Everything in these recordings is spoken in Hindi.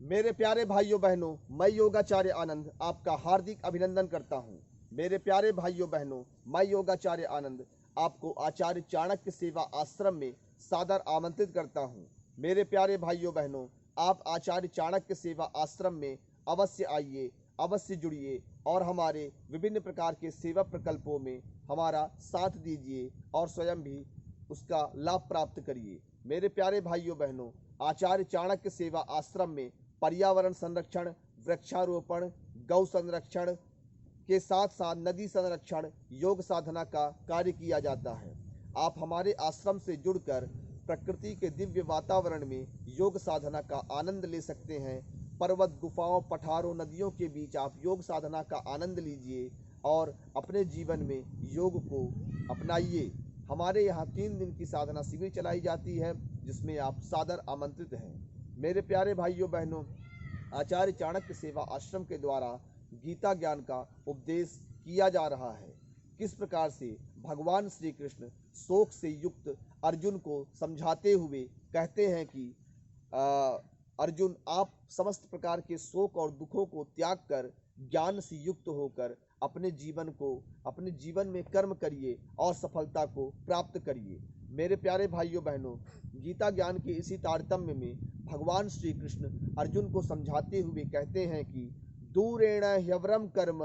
मेरे प्यारे भाइयों बहनों, मैं योगाचार्य आनंद आपका हार्दिक अभिनंदन करता हूं। मेरे प्यारे भाइयों बहनों, मैं योगाचार्य आनंद आपको आचार्य चाणक्य सेवा आश्रम में सादर आमंत्रित करता हूं। मेरे प्यारे भाइयों बहनों, आप आचार्य चाणक्य सेवा आश्रम में अवश्य आइए, अवश्य जुड़िए और हमारे विभिन्न प्रकार के सेवा प्रकल्पों में हमारा साथ दीजिए और स्वयं भी उसका लाभ प्राप्त करिए। मेरे प्यारे भाइयों बहनों, आचार्य चाणक्य सेवा आश्रम में पर्यावरण संरक्षण, वृक्षारोपण, गौ संरक्षण के साथ साथ नदी संरक्षण, योग साधना का कार्य किया जाता है। आप हमारे आश्रम से जुड़कर प्रकृति के दिव्य वातावरण में योग साधना का आनंद ले सकते हैं। पर्वत, गुफाओं, पठारों, नदियों के बीच आप योग साधना का आनंद लीजिए और अपने जीवन में योग को अपनाइए। हमारे यहाँ 3 दिन की साधना शिविर चलाई जाती है, जिसमें आप सादर आमंत्रित हैं। मेरे प्यारे भाइयों बहनों, आचार्य चाणक्य सेवा आश्रम के द्वारा गीता ज्ञान का उपदेश किया जा रहा है। किस प्रकार से भगवान श्री कृष्ण शोक से युक्त अर्जुन को समझाते हुए कहते हैं कि अर्जुन, आप समस्त प्रकार के शोक और दुखों को त्याग कर ज्ञान से युक्त होकर अपने जीवन में कर्म करिए और सफलता को प्राप्त करिए। मेरे प्यारे भाइयों बहनों, गीता ज्ञान के इसी तारतम्य में भगवान श्री कृष्ण अर्जुन को समझाते हुए कहते हैं कि दूरेण ह्यवरम कर्म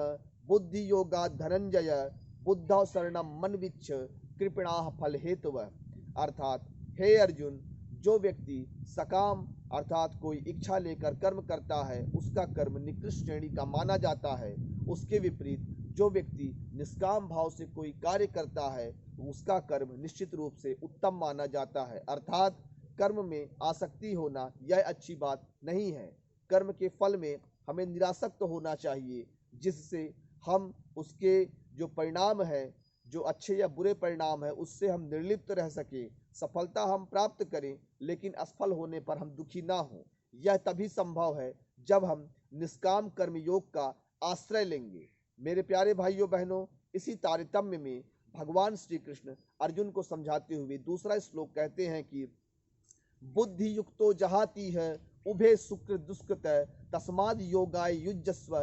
बुद्धि योगा धनंजय बुद्धौ शरणम मन विच्छ कृपणाः फल हेतुव। अर्थात हे अर्जुन, जो व्यक्ति सकाम अर्थात कोई इच्छा लेकर कर्म करता है उसका कर्म निकृष्ट श्रेणी का माना जाता है। उसके विपरीत जो व्यक्ति निष्काम भाव से कोई कार्य करता है उसका कर्म निश्चित रूप से उत्तम माना जाता है। अर्थात कर्म में आसक्ति होना यह अच्छी बात नहीं है। कर्म के फल में हमें निरासक्त होना चाहिए, जिससे हम उसके जो परिणाम है, जो अच्छे या बुरे परिणाम है, उससे हम निर्लिप्त रह सके, सफलता हम प्राप्त करें, लेकिन असफल होने पर हम दुखी ना हों। यह तभी संभव है जब हम निष्काम कर्म योग का आश्रय लेंगे। मेरे प्यारे भाइयों बहनों, इसी तारतम्य में भगवान श्री कृष्ण अर्जुन को समझाते हुए दूसरा श्लोक कहते हैं कि बुद्धि युक्तो जहाती है उभे शुक्र दुष्कृत तस्माद योगाय युज्यस्व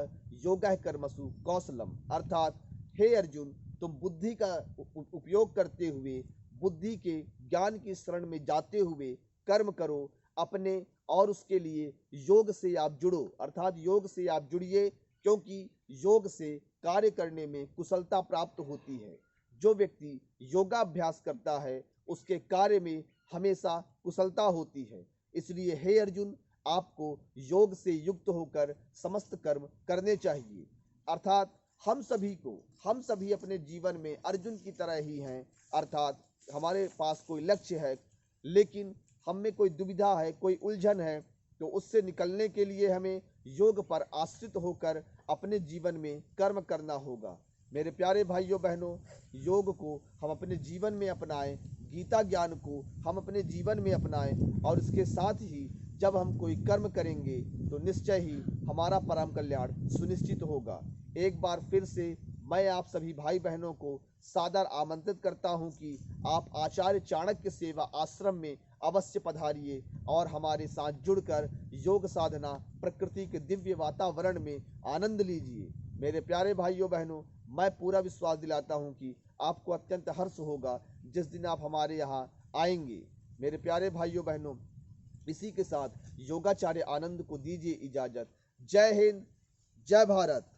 योगः कर्मसु कौशलम। अर्थात हे अर्जुन, तुम बुद्धि का उपयोग करते हुए, बुद्धि के ज्ञान की शरण में जाते हुए कर्म करो अपने, और उसके लिए योग से आप जुड़ो। अर्थात योग से आप जुड़िए, क्योंकि योग से कार्य करने में कुशलता प्राप्त होती है। जो व्यक्ति योगाभ्यास करता है उसके कार्य में हमेशा कुशलता होती है। इसलिए हे अर्जुन, आपको योग से युक्त होकर समस्त कर्म करने चाहिए। अर्थात हम सभी अपने जीवन में अर्जुन की तरह ही हैं। अर्थात हमारे पास कोई लक्ष्य है, लेकिन हम में कोई दुविधा है, कोई उलझन है, तो उससे निकलने के लिए हमें योग पर आश्रित होकर अपने जीवन में कर्म करना होगा। मेरे प्यारे भाइयों बहनों, योग को हम अपने जीवन में अपनाएं, गीता ज्ञान को हम अपने जीवन में अपनाएं, और इसके साथ ही जब हम कोई कर्म करेंगे तो निश्चय ही हमारा परम कल्याण सुनिश्चित होगा। एक बार फिर से मैं आप सभी भाई बहनों को सादर आमंत्रित करता हूं कि आप आचार्य चाणक्य सेवा आश्रम में अवश्य पधारिए और हमारे साथ जुड़कर योग साधना, प्रकृति के दिव्य वातावरण में आनंद लीजिए। मेरे प्यारे भाइयों बहनों, मैं पूरा विश्वास दिलाता हूं कि आपको अत्यंत हर्ष होगा जिस दिन आप हमारे यहाँ आएंगे। मेरे प्यारे भाइयों बहनों, इसी के साथ योगाचार्य आनंद को दीजिए इजाजत। जय हिंद, जय भारत।